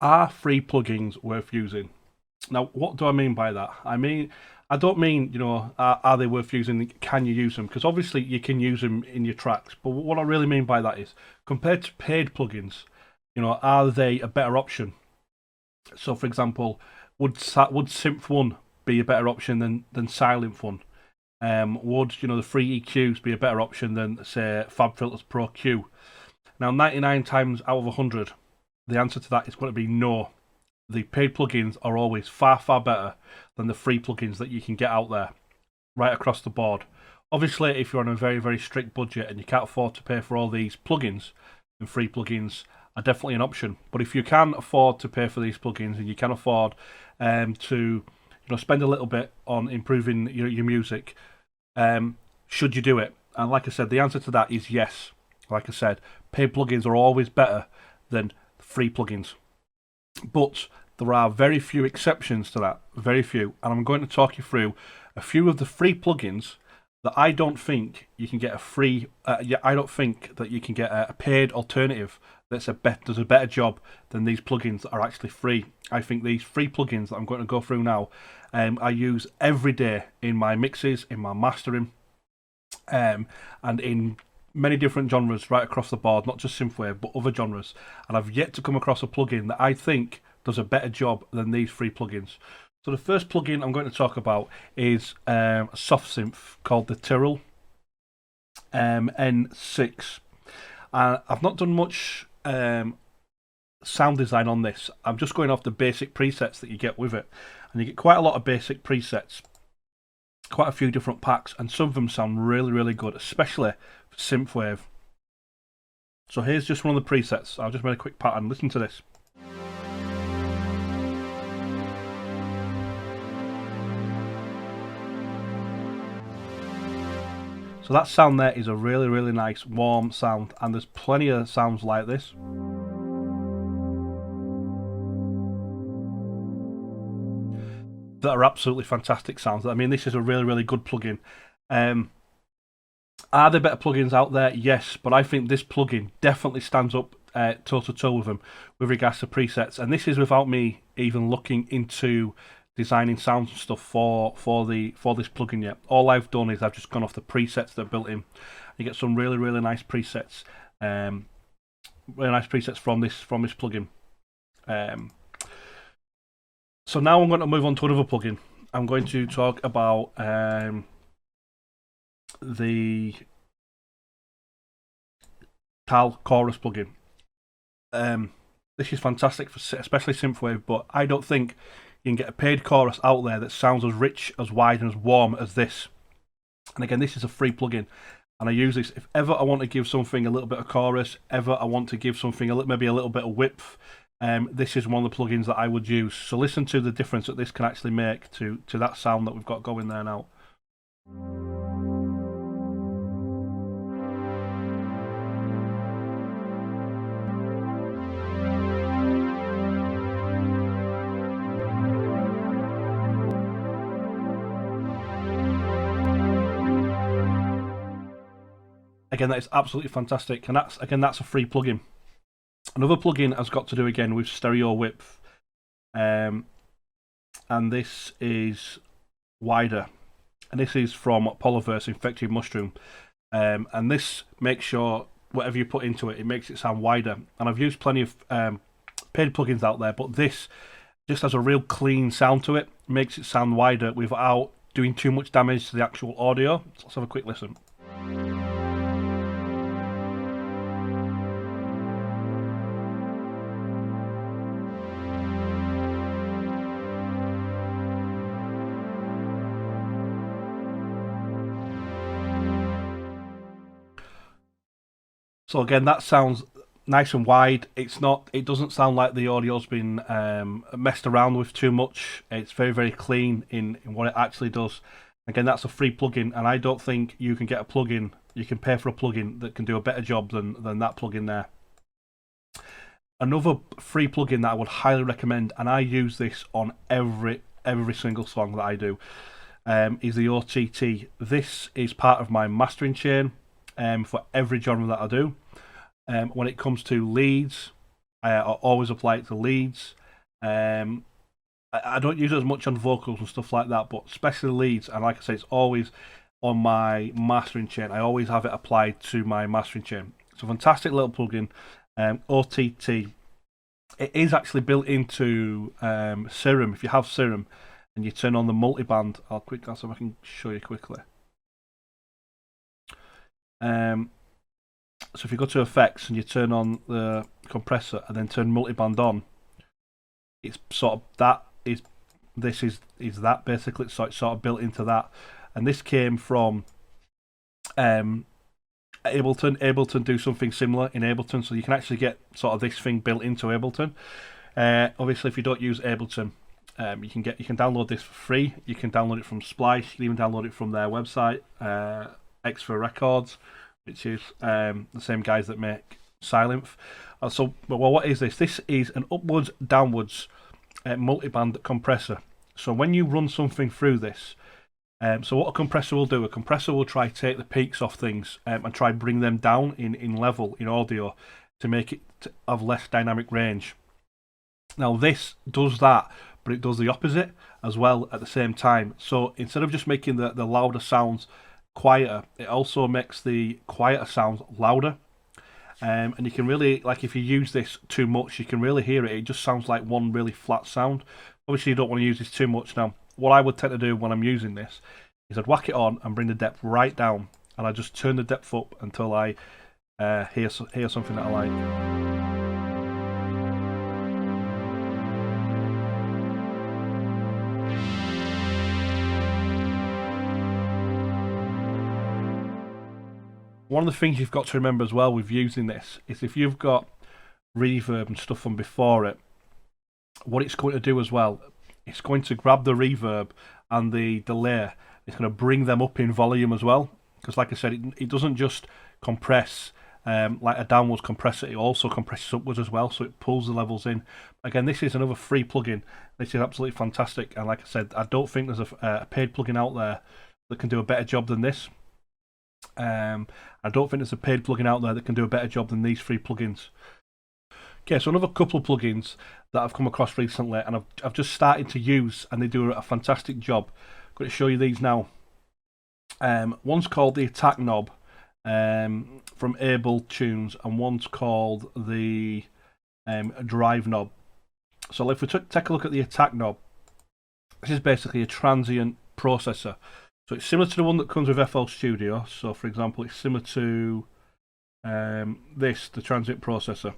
Are free plugins worth using? Now, what do I mean by that? I don't mean, are they worth using? Can you use them? Because obviously you can use them in your tracks. But what I really mean by that is, compared to paid plugins, are they a better option? So, for example, would Synth One be a better option than Silent One? Would the free EQs be a better option than, say, FabFilter's Pro Q? Now, 99 times out of 100, the answer to that is going to be no. The paid plugins are always far, far better than the free plugins that you can get out there, right across the board. Obviously, if you're on a very, very strict budget and you can't afford to pay for all these plugins, then free plugins are definitely an option. But if you can afford to pay for these plugins and you can afford to spend a little bit on improving your music, should you do it? And like I said, the answer to that is yes. Like I said, paid plugins are always better than free plugins. But there are very few exceptions to that, very few. And I'm going to talk you through a few of the free plugins that I don't think you can get a free. I don't think that you can get a paid alternative does a better job than these plugins that are actually free. I think these free plugins that I'm going to go through now, I use every day in my mixes, in my mastering, and in many different genres right across the board, not just synthwave, but other genres. And I've yet to come across a plugin that I think does a better job than these free plugins. So the first plugin I'm going to talk about is a soft synth called the Turul MN6. I've not done much sound design on this. I'm just going off the basic presets that you get with it. And you get quite a lot of basic presets, quite a few different packs, and some of them sound really, really good, especially for synthwave. So here's just one of the presets. I'll just make a quick pattern. Listen to this. So that sound there is a really, really nice warm sound, and there's plenty of sounds like this. That are absolutely fantastic sounds. I mean, this is a really, really good plugin. Are there better plugins out there? Yes, but I think this plugin definitely stands up toe to toe with them with regards to presets. And this is without me even looking into designing sounds and stuff for this plugin yet. All I've done is I've just gone off the presets that are built in. You get some really, really nice presets, from this plugin. So now I'm going to move on to another plugin. I'm going to talk about the Tal Chorus plugin. This is fantastic for especially synthwave, but I don't think you can get a paid chorus out there that sounds as rich, as wide, and as warm as this. And again, this is a free plugin, and I use this if ever I want to give something a little bit of chorus, ever I want to give something maybe a little bit of width. This is one of the plugins that I would use. So listen to the difference that this can actually make to that sound that we've got going there now. Again, that is absolutely fantastic, and that's a free plugin. Another plugin has got to do again with stereo width, and this is wider, and this is from Polyverse Infected Mushroom, and this makes sure whatever you put into it, it makes it sound wider. And I've used plenty of paid plugins out there, but this just has a real clean sound to it, makes it sound wider without doing too much damage to the actual audio. So let's have a quick listen. So again, that sounds nice and wide. It doesn't sound like the audio's been messed around with too much. It's very, very clean in what it actually does. Again, that's a free plugin, and I don't think you can get a plugin. You can pay for a plugin that can do a better job than that plugin there. Another free plugin that I would highly recommend, and I use this on every single song that I do, is the OTT. This is part of my mastering chain for every genre that I do. When it comes to leads, I always apply it to leads. I don't use it as much on vocals and stuff like that, but especially leads. And like I say, it's always on my mastering chain. I always have it applied to my mastering chain. It's a fantastic little plugin. OTT. It is actually built into Serum. If you have Serum and you turn on the multiband, I'll see if I can show you quickly. So if you go to effects and you turn on the compressor and then turn multiband on, it's sort of that is this is that basically. So it's sort of built into that, and this came from Ableton. Ableton do something similar in Ableton, so you can actually get sort of this thing built into Ableton. Obviously, if you don't use Ableton, you can download this for free. You can download it from Splice. You can even download it from their website, X for Records, which is the same guys that make Sylinth. So, well, what is this? This is an upwards, downwards multiband compressor. So when you run something through this, so what a compressor will do, a compressor will try to take the peaks off things and try bring them down in level in audio to make it have less dynamic range. Now this does that, but it does the opposite as well at the same time. So instead of just making the louder sounds quieter, it also makes the quieter sounds louder. And you can really, like, if you use this too much, you can really hear it. It just sounds like one really flat sound. Obviously, you don't want to use this too much. Now, what I would tend to do when I'm using this is I'd whack it on and bring the depth right down, and I just turn the depth up until I hear something that I like. One of the things you've got to remember as well with using this is if you've got reverb and stuff from before it, what it's going to do as well, it's going to grab the reverb and the delay, it's going to bring them up in volume as well. Because like I said, it doesn't just compress like a downwards compressor, it also compresses upwards as well, so it pulls the levels in. Again, this is another free plugin. This is absolutely fantastic, and like I said, I don't think there's a paid plugin out there that can do a better job than this. I don't think there's a paid plugin out there that can do a better job than these free plugins. Okay, so another couple of plugins that I've come across recently and I've just started to use, and they do a fantastic job. I'm going to show you these now. One's called the Attack Knob from Able Tunes, and one's called the Drive Knob. So if we take a look at the Attack Knob, this is basically a transient processor. So it's similar to the one that comes with FL Studio. So for example, it's similar to the transient processor.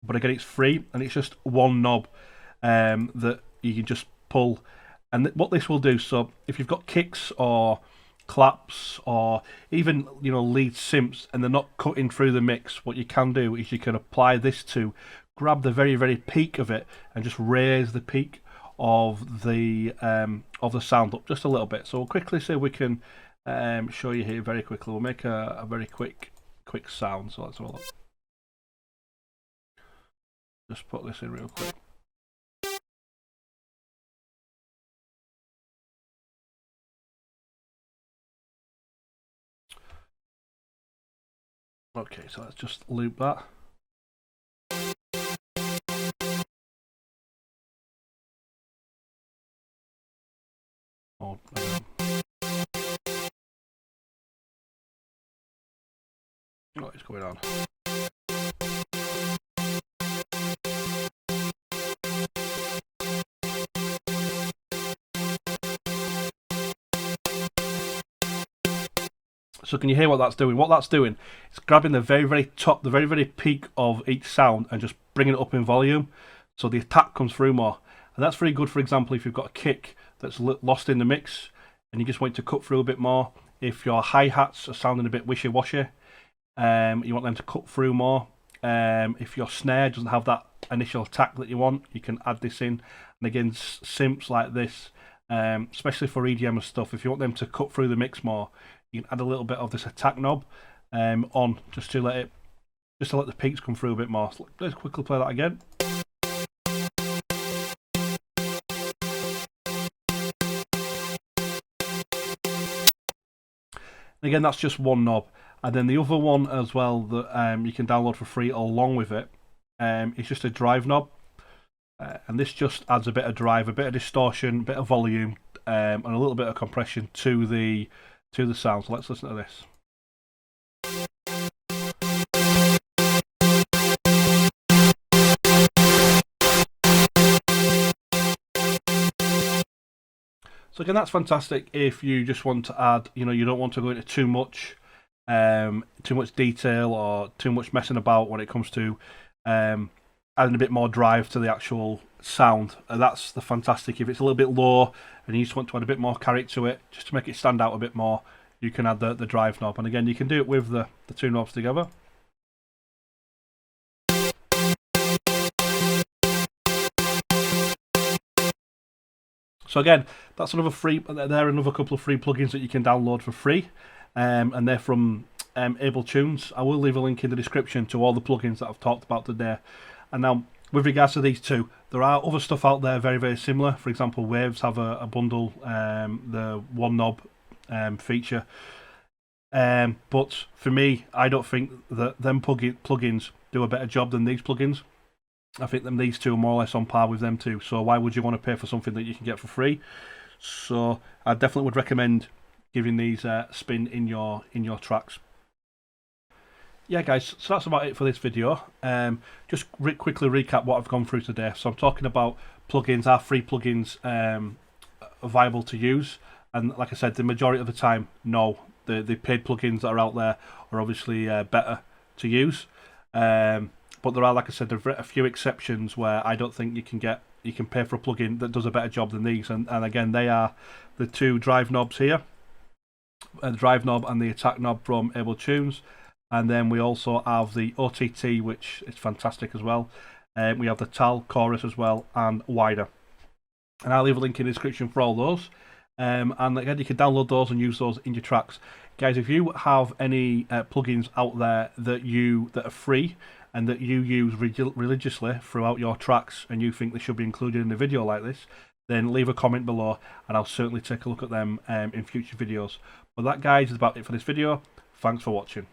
But again, it's free, and it's just one knob that you can just pull. And what this will do, so if you've got kicks or claps or even lead synths and they're not cutting through the mix, what you can do is you can apply this to grab the very, very peak of it and just raise the peak of the sound up just a little bit. So we'll quickly see if we can show you here very quickly. We'll make a very quick sound. So let's have a look. Just put this in real quick. Okay, so let's just loop that. What is going on? So can you hear what that's doing? What that's doing is grabbing the very, very top, the very, very peak of each sound and just bringing it up in volume, so the attack comes through more. And that's very good, for example, if you've got a kick that's lost in the mix and you just want to cut through a bit more. If your hi-hats are sounding a bit wishy-washy, you want them to cut through more. If your snare doesn't have that initial attack that you want, you can add this in. And again, synths like this, especially for EDM and stuff, if you want them to cut through the mix more, you can add a little bit of this attack knob on just to let the peaks come through a bit more. So let's quickly play that again. And again, that's just one knob. And then the other one as well that you can download for free along with it is just a drive knob, and this just adds a bit of drive, a bit of distortion, a bit of volume, and a little bit of compression to the sound. So let's listen to this. So again, that's fantastic if you just want to add, you don't want to go into too much detail or too much messing about when it comes to adding a bit more drive to the actual sound. That's the fantastic. If it's a little bit low and you just want to add a bit more character to it, just to make it stand out a bit more, you can add the drive knob. And again, you can do it with the two knobs together. So again, that's another there are another couple of free plugins that you can download for free, and they're from Able Tunes. I will leave a link in the description to all the plugins that I've talked about today. And now, with regards to these two, there are other stuff out there very, very similar. For example, Waves have a bundle, the one knob feature. But for me, I don't think that them plugins do a better job than these plugins. I think these two are more or less on par with them too. So why would you want to pay for something that you can get for free? So I definitely would recommend giving these a spin in your tracks. Yeah, guys, so that's about it for this video. Just quickly recap what I've gone through today. So I'm talking about plugins. Are free plugins viable to use? And like I said, the majority of the time, no. The paid plugins that are out there are obviously better to use. But there are, like I said, there are a few exceptions where I don't think you can pay for a plugin that does a better job than these. And again, they are the two drive knobs here, the drive knob and the attack knob from Able Tunes. And then we also have the OTT, which is fantastic as well. We have the TAL chorus as well, and wider. And I'll leave a link in the description for all those. And again, you can download those and use those in your tracks. Guys, if you have any plugins out there that are free and that you use religiously throughout your tracks and you think they should be included in a video like this, then leave a comment below and I'll certainly take a look at them in future videos. But that, guys, is about it for this video. Thanks for watching.